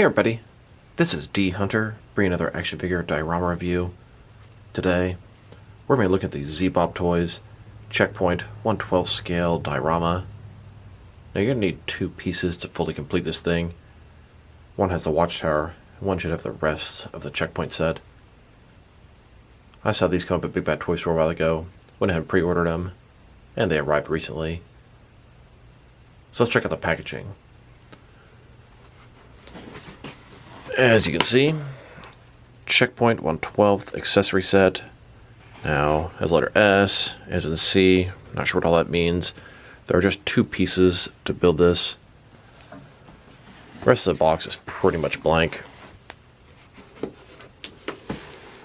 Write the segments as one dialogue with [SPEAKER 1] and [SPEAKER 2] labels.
[SPEAKER 1] Hey everybody, this is D Hunter, bringing another action figure diorama review. Today, we're going to look at the ZBOBTOYS Checkpoint 1/12 scale diorama. Now you're going to need two pieces to fully complete this thing. One has the watchtower, and one should have the rest of the checkpoint set. I saw these come up at Big Bad Toy Store a while ago, went ahead and pre-ordered them, and they arrived recently. So let's check out the packaging. As you can see, Checkpoint 1/12 accessory set. Now, has letter S, as in C, not sure what all that means. There are just two pieces to build this. The rest of the box is pretty much blank.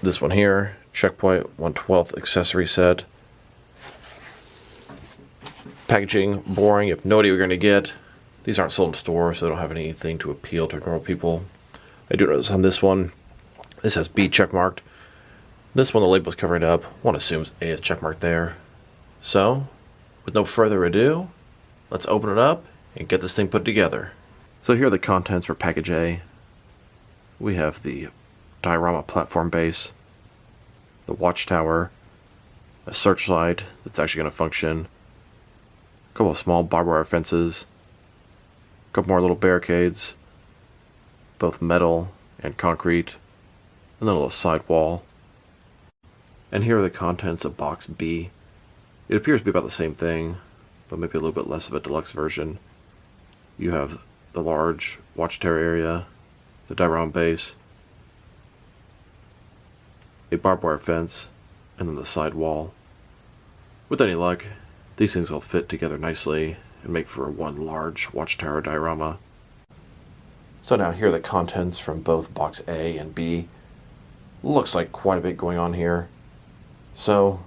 [SPEAKER 1] This one here, Checkpoint 1/12 accessory set. Packaging, boring, you have no idea what you're going to get. These aren't sold in stores, so they don't have anything to appeal to normal people. I do notice on this one, this has B checkmarked. This one, the label's covering up. One assumes A is checkmarked there. So, with no further ado, let's open it up and get this thing put together. So here are the contents for package A. We have the diorama platform base, the watchtower, a searchlight that's actually going to function, a couple of small barbed wire fences, a couple more little barricades, both metal and concrete, and then a little side wall. And here are the contents of box B. It appears to be about the same thing, but maybe a little bit less of a deluxe version. You have the large watchtower area, the diorama base, a barbed wire fence, and then the side wall. With any luck, these things will fit together nicely and make for one large watchtower diorama. So now here are the contents from both box A and B. Looks like quite a bit going on here. So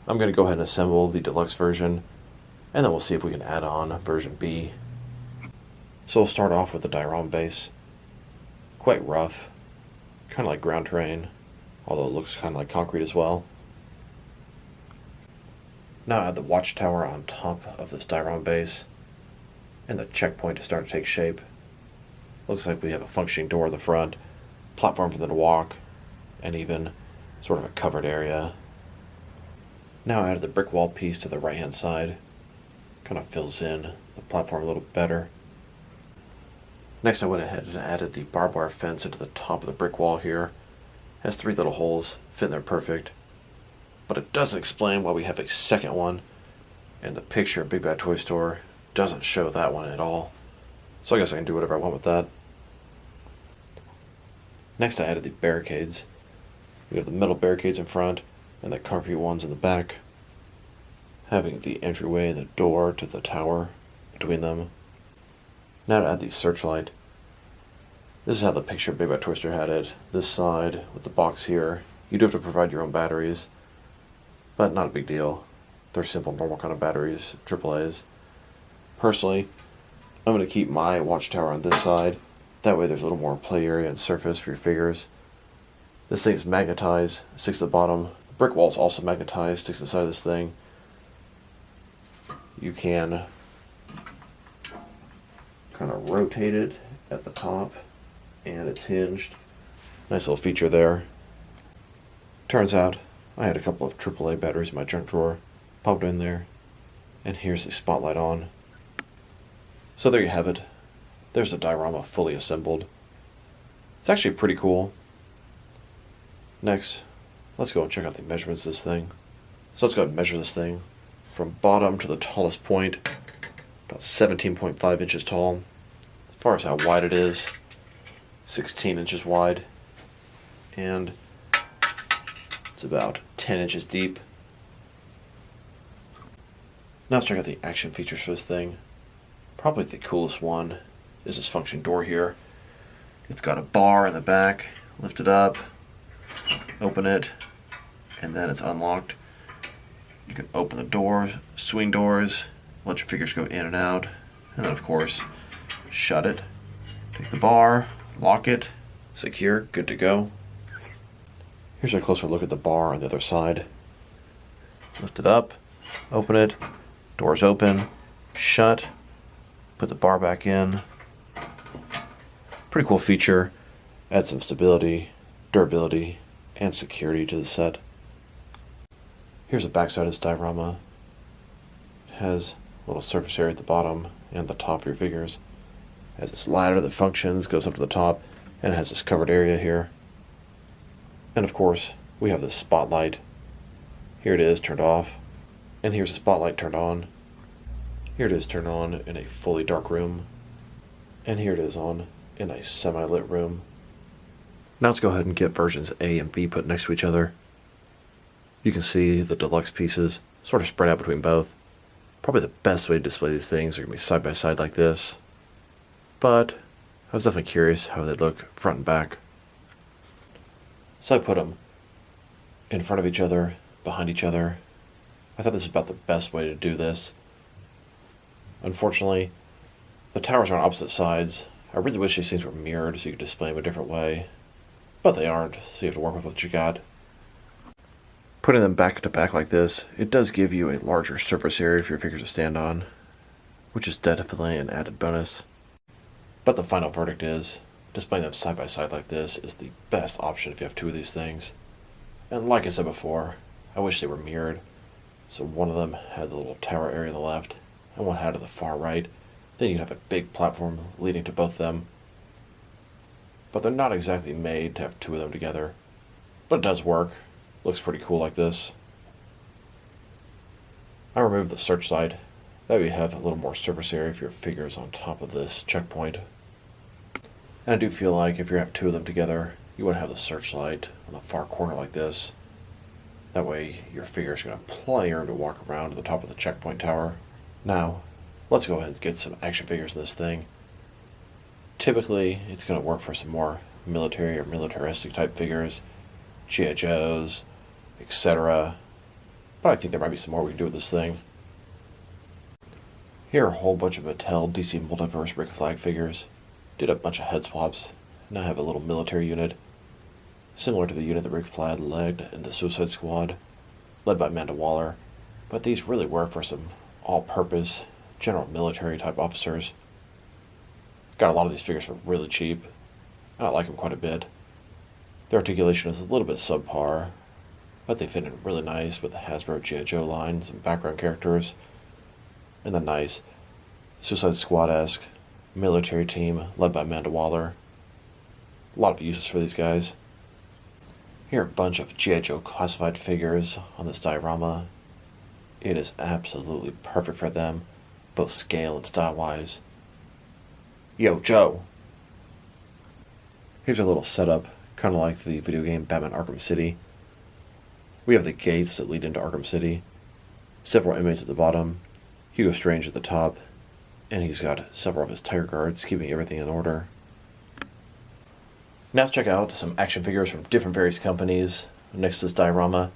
[SPEAKER 1] I'm going to go ahead and assemble the deluxe version, and then we'll see if we can add on version B. So we'll start off with the diorama base. Quite rough, kind of like ground terrain, although it looks kind of like concrete as well. Now add the watchtower on top of this diorama base, and the checkpoint to start to take shape. Looks like we have a functioning door in the front, platform for them to walk, and even sort of a covered area. Now I added the brick wall piece to the right hand side. Kind of fills in the platform a little better. Next I went ahead and added the barbed wire fence into the top of the brick wall here. It has three little holes, fit in there perfect. But it doesn't explain why we have a second one, and the picture at Big Bad Toy Store doesn't show that one at all. So I guess I can do whatever I want with that. Next I added the barricades. We have the metal barricades in front and the concrete ones in the back, having the entryway and the door to the tower between them. Now to add the searchlight. This is how the picture Big Bad Toy Store had it. This side with the box here. You do have to provide your own batteries, but not a big deal. They're simple, normal kind of batteries, AAAs. Personally, I'm going to keep my watchtower on this side. That way there's a little more play area and surface for your figures. This thing is magnetized, sticks to the bottom. The brick wall is also magnetized, sticks to the side of this thing. You can kind of rotate it at the top, and it's hinged. Nice little feature there. Turns out I had a couple of AAA batteries in my junk drawer. Popped in there, and here's the spotlight on. So there you have it. There's the diorama fully assembled. It's actually pretty cool. Next, let's go and check out the measurements of this thing. So let's go ahead and measure this thing from bottom to the tallest point, about 17.5 inches tall. As far as how wide it is, 16 inches wide, and it's about 10 inches deep. Now let's check out the action features for this thing. Probably the coolest one is this function door here. It's got a bar in the back, lift it up, open it, and then it's unlocked. You can open the doors, swing doors, let your figures go in and out, and then of course, shut it. Take the bar, lock it, secure, good to go. Here's a closer look at the bar on the other side. Lift it up, open it, doors open, shut, put the bar back in, Pretty cool feature. Adds some stability, durability, and security to the set. Here's the backside of this diorama. It has a little surface area at the bottom and the top for your figures. It has this ladder that functions, goes up to the top, and it has this covered area here. And of course, we have this spotlight. Here it is turned off, and here's the spotlight turned on. Here it is turned on in a fully dark room, and here it is on in a semi-lit room. Now let's go ahead and get versions A and B put next to each other. You can see the deluxe pieces sort of spread out between both. Probably the best way to display these things are going to be side by side like this. But I was definitely curious how they look front and back. So I put them in front of each other, behind each other. I thought this was about the best way to do this. Unfortunately, the towers are on opposite sides. I really wish these things were mirrored so you could display them a different way. But they aren't, so you have to work with what you got. Putting them back to back like this, it does give you a larger surface area for your figures to stand on, which is definitely an added bonus. But the final verdict is, displaying them side by side like this is the best option if you have two of these things. And like I said before, I wish they were mirrored. So one of them had the little tower area on the left, and one had to the far right. Then you'd have a big platform leading to both of them. But they're not exactly made to have two of them together. But it does work. Looks pretty cool like this. I removed the searchlight. That way you have a little more surface area for your figures on top of this checkpoint. And I do feel like if you have two of them together, you want to have the searchlight on the far corner like this. That way your figure's going to have plenty of room to walk around to the top of the checkpoint tower. Now, let's go ahead and get some action figures in this thing. Typically, it's going to work for some more military or militaristic type figures, G.I. Joes, etc. But I think there might be some more we can do with this thing. Here are a whole bunch of Mattel DC Multiverse Rick Flag figures. Did a bunch of head swaps. Now I have a little military unit, similar to the unit that Rick Flag led in the Suicide Squad, led by Amanda Waller. But these really work for some all-purpose, general military type officers. Got a lot of these figures for really cheap, and I like them quite a bit. Their articulation is a little bit subpar, but they fit in really nice with the Hasbro G.I. Joe line, some background characters, and the nice Suicide Squad-esque military team led by Amanda Waller. A lot of uses for these guys. Here are a bunch of G.I. Joe classified figures on this diorama. It is absolutely perfect for them, both scale and style-wise. Yo, Joe! Here's a little setup, kind of like the video game Batman Arkham City. We have the gates that lead into Arkham City, several inmates at the bottom, Hugo Strange at the top, and he's got several of his Tiger Guards keeping everything in order. Now let's check out some action figures from different various companies next to this diorama,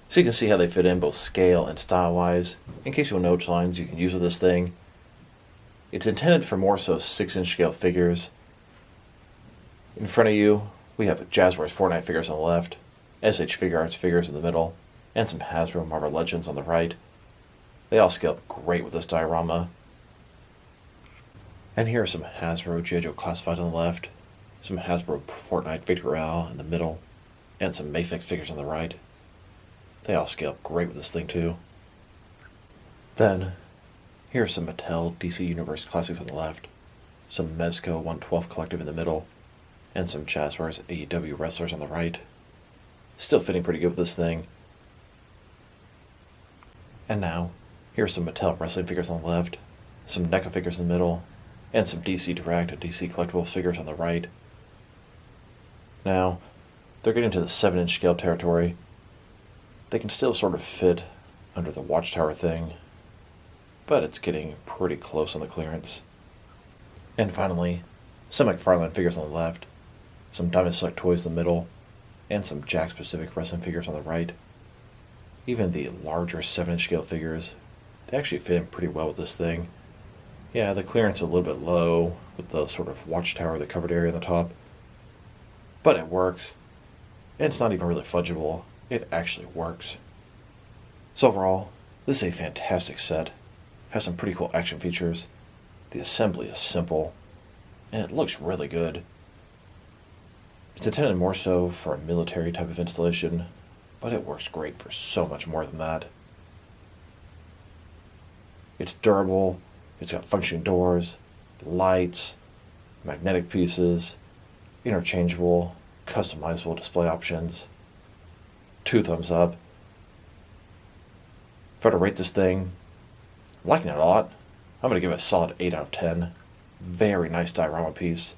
[SPEAKER 1] so you can see how they fit in both scale and style-wise. In case you want to know which lines you can use with this thing. It's intended for more so 6-inch scale figures. In front of you, we have Jazzwares Fortnite figures on the left, SH Figure Arts figures in the middle, and some Hasbro Marvel Legends on the right. They all scale up great with this diorama. And here are some Hasbro G.I. Joe Classified on the left, some Hasbro Fortnite Victor Real in the middle, and some Mayfix figures on the right. They all scale up great with this thing too. Then, here are some Mattel DC Universe Classics on the left, some Mezco 112 Collective in the middle, and some Jazzwares AEW Wrestlers on the right. Still fitting pretty good with this thing. And now, here's some Mattel Wrestling figures on the left, some NECA figures in the middle, and some DC Direct and DC Collectible figures on the right. Now, they're getting to the 7-inch scale territory. They can still sort of fit under the Watchtower thing, but it's getting pretty close on the clearance. And finally, some McFarlane figures on the left, some Diamond Select toys in the middle, and some Jakks Pacific Wrestling figures on the right. Even the larger 7-inch scale figures, they actually fit in pretty well with this thing. Yeah, the clearance is a little bit low with the sort of Watchtower, the covered area on the top, but it works. And it's not even really fudgeable. It actually works. So overall, this is a fantastic set. Has some pretty cool action features. The assembly is simple, and it looks really good. It's intended more so for a military type of installation, but it works great for so much more than that. It's durable, it's got functioning doors, lights, magnetic pieces, interchangeable, customizable display options. 2 thumbs up. If I were to rate this thing, I'm liking it a lot. I'm going to give it a solid 8 out of 10. Very nice diorama piece.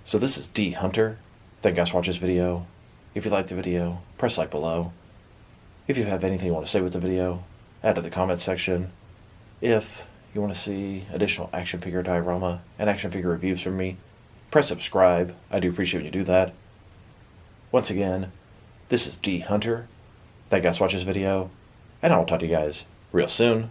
[SPEAKER 1] So this is D Hunter. Thank you guys for watching this video. If you liked the video, press like below. If you have anything you want to say with the video, add to the comment section. If you want to see additional action figure diorama and action figure reviews from me, press subscribe. I do appreciate when you do that. Once again, this is D Hunter. Thank you guys for watching this video, and I will talk to you guys real soon.